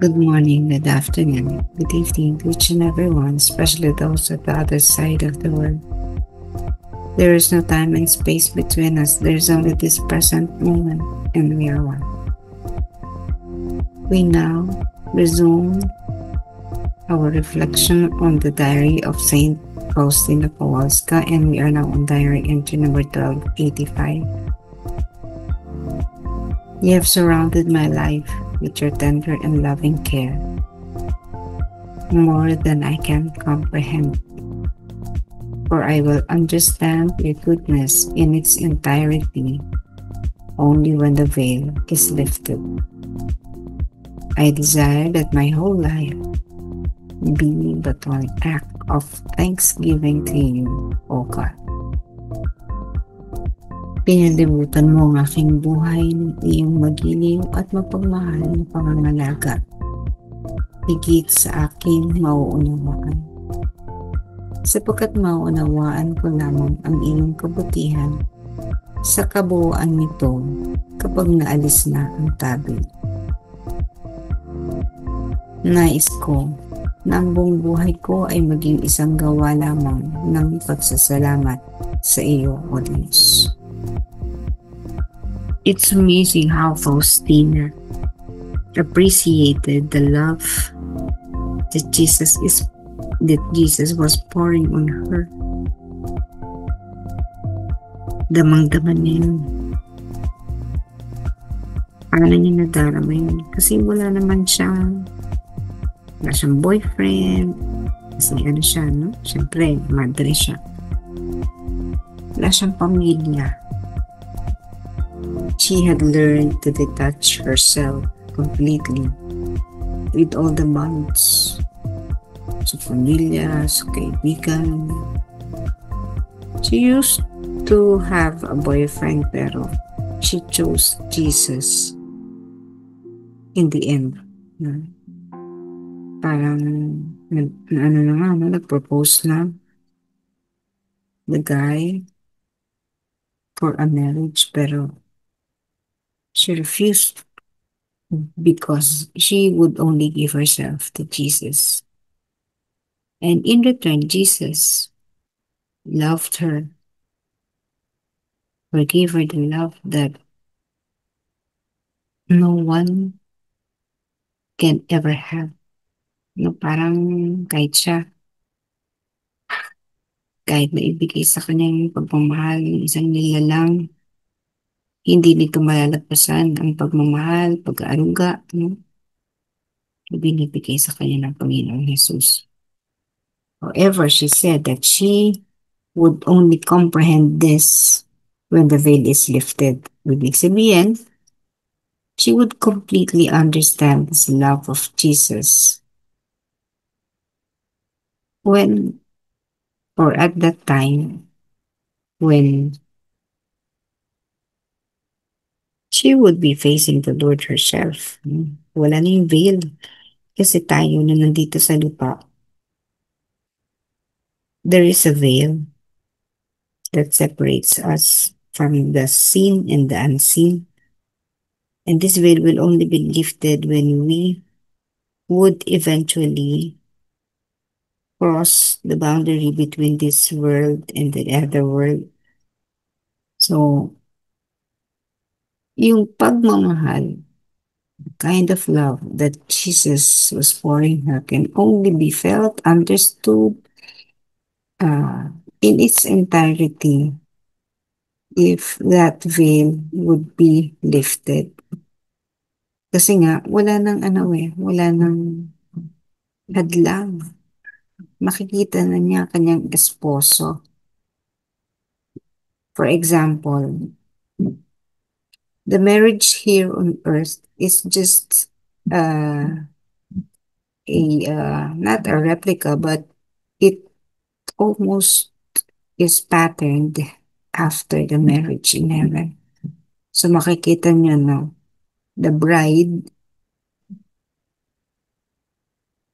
Good morning, good afternoon, good evening to each and everyone, especially those at the other side of the world. There is no time and space between us, there's only this present moment, and we are one. We now resume our reflection on the diary of Saint Faustina Kowalska, and we are now on diary entry number 1285. You have surrounded my life with your tender and loving care, more than I can comprehend. For I will understand your goodness in its entirety only when the veil is lifted. I desire that my whole life be but one act of thanksgiving to you, O God. Pinalibutan mo ang aking buhay ng iyong magiliw at mapagmahal na pangangalaga, higit sa aking mauunawaan. Sapagkat mauunawaan ko lamang ang iyong kabutihan sa kabuuan nito kapag naalis na ang tabi. Nais ko na ang buong buhay ko ay maging isang gawa lamang ng pagsasalamat sa iyo, O Diyos. It's amazing how Faustina appreciated the love that Jesus was pouring on her. Damang-daman niya yun. Paano niya nadarama yun? Kasi wala siyang boyfriend. Kasi siya, no? Siyempre, madre siya. Wala siyang pamilya. She had learned to detach herself completely with all the bonds sa pamilya, sa kaibigan. She used to have a boyfriend pero she chose Jesus in the end. Parang nag-propose na the guy for a marriage pero she refused because she would only give herself to Jesus. And in return, Jesus loved her, or gave her the love that no one can ever have. No, parang kahit na ibigay sa kanya yung pagmamahal ng isang nilalang, hindi nito malalagpasan ang pagmamahal, pag-aaruga, no? Binibigay sa kanya ng Panginoong Jesus. However, she said that she would only comprehend this when the veil is lifted. Ibig sabihin, she would completely understand this love of Jesus when, or at that time, when she would be facing the Lord herself. Wala na yung veil. Kasi tayo na nandito sa lupa, there is a veil that separates us from the seen and the unseen. And this veil will only be lifted when we would eventually cross the boundary between this world and the other world. So, yung pagmamahal, kind of love that Jesus was pouring her can only be felt, understood in its entirety if that veil would be lifted. Kasi nga, wala nang hadlang. Makikita na niya kanyang esposo. For example, the marriage here on earth is just not a replica, but it almost is patterned after the marriage in heaven. So makikita niyo, no, the bride,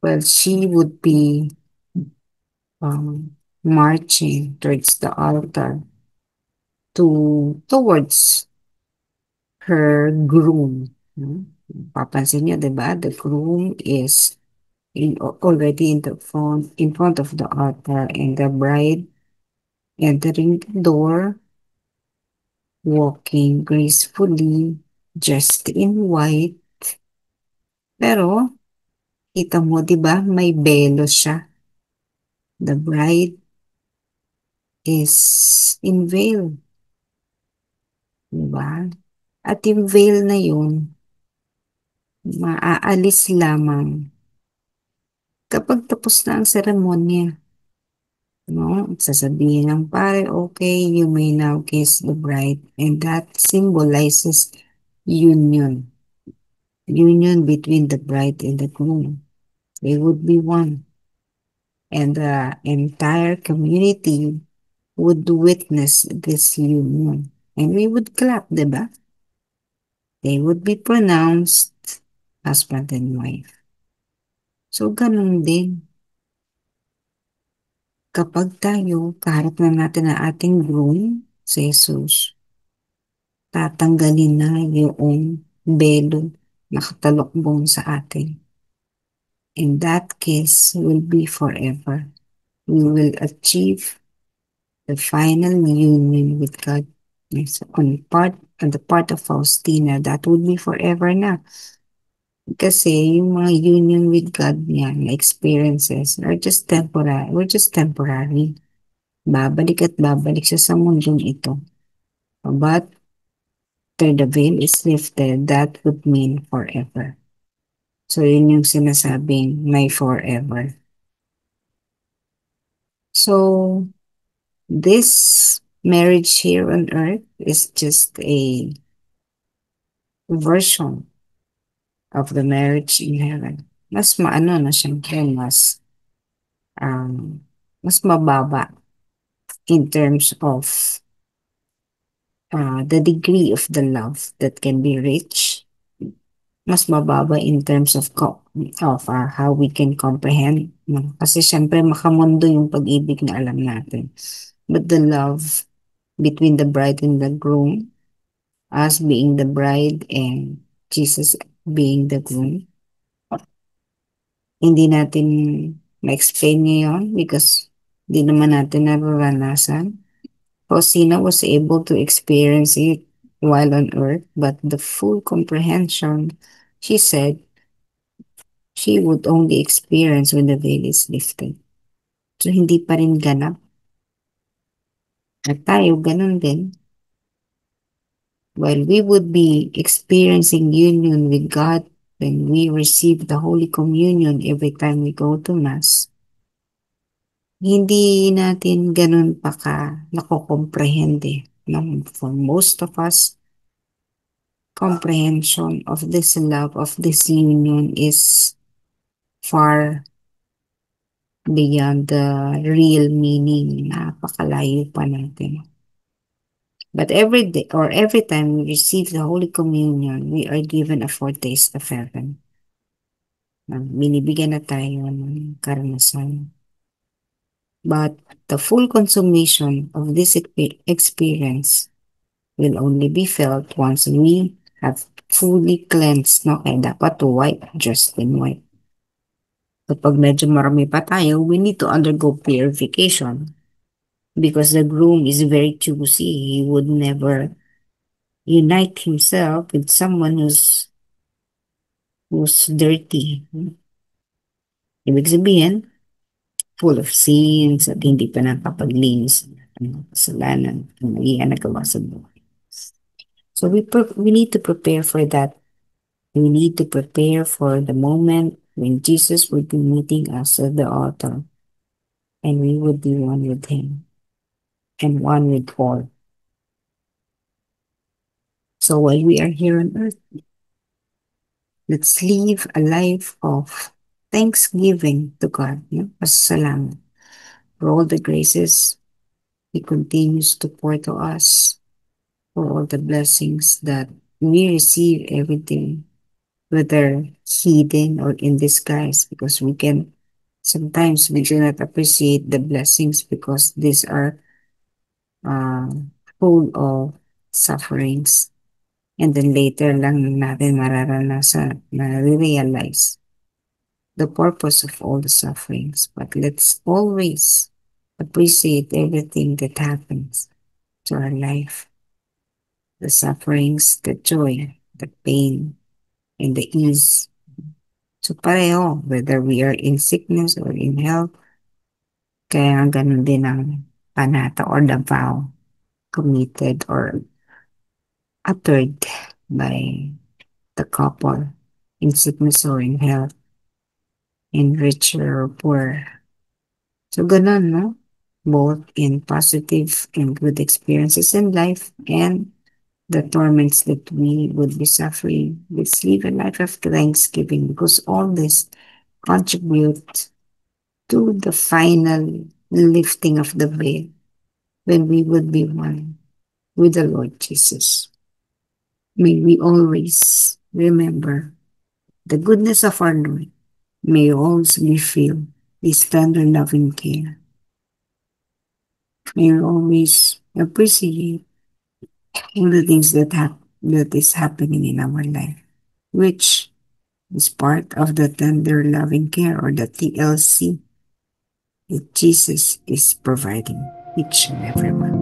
well, she would be marching towards the altar towards her groom. Papansin niyo, di ba? The groom is already in front of the altar, and the bride entering the door, walking gracefully, dressed in white. Pero, kita mo, di ba? May belo siya. The bride is in veil, di ba? At yung veil na yun, maaalis lamang kapag tapos na ang seremonya. No? Sasabihin ng pare, okay, you may now kiss the bride. And that symbolizes union. Union between the bride and the groom. They would be one. And the entire community would witness this union. And we would clap, diba? They would be pronounced husband and wife. So, ganun din. Kapag tayo, kaharap na natin ang ating groom, si Jesus, tatanggalin na yung belo na katalokbong sa atin. In that case, will be forever. We will achieve the final union with God. Yes, on the part of Faustina, that would be forever na. Kasi yung mga union with God niya, na experiences, are just temporary. We're just temporary. Babalik at babalik siya sa mundong ito. But after the veil is lifted, that would mean forever. So, yun yung sinasabing may forever. So, this marriage here on earth is just a version of the marriage in heaven. Mas maano na siyempre, um, mas mababa in terms of the degree of the love that can be reached. Mas mababa in terms of how we can comprehend. No? Kasi syempre makamundo yung pag-ibig na alam natin. But the love between the bride and the groom, us being the bride and Jesus being the groom, hindi natin ma-explain ngayon because di naman natin nararanasan. Faustina was able to experience it while on earth, but the full comprehension, she said, she would only experience when the veil is lifted. So, hindi pa rin ganap. At tayo, ganun din. While we would be experiencing union with God when we receive the Holy Communion every time we go to Mass, hindi natin ganun pa ka nakokomprehende. No? For most of us, comprehension of this love, of this union is far beyond the real meaning. Napakalayo pa natin. But every day or every time we receive the Holy Communion, we are given a foretaste of heaven. Binibigyan na tayo ng karanasan. But the full consummation of this experience will only be felt once we have fully cleansed, no? Kaya dapat white, just in white. Kapag medyo marami pa tayo, we need to undergo purification because the groom is very choosy. He would never unite himself with someone who's dirty. Ibig sabihin, full of sins at hindi pa nakapaglinis ng kasalanan ng mali na nagawa sa buhay. So we need to prepare for that. We need to prepare for the moment when Jesus would be meeting us at the altar and we would be one with him and one with all. So while we are here on earth, let's live a life of thanksgiving to God, no? Pasalamat for all the graces He continues to pour to us, for all the blessings that we receive every day, whether hidden or in disguise, because sometimes we do not appreciate the blessings because these are uh, full of sufferings. And then later lang natin mararanasan, na-realize the purpose of all the sufferings. But let's always appreciate everything that happens to our life. The sufferings, the joy, the pain, and the ease. So pareho, whether we are in sickness or in health, kaya nga ganun din ang panata or the vow committed or uttered by the couple in sickness or in health, in richer or poor. So ganun, no? Both in positive and good experiences in life and the torments that we would be suffering. Let's live a life of thanksgiving because all this contribute to the final lifting of the veil when we would be one with the Lord Jesus. May we always remember the goodness of our Lord. May always we feel His tender loving care. May we always appreciate all the things that is happening in our life, which is part of the tender loving care or the TLC that Jesus is providing each and every one.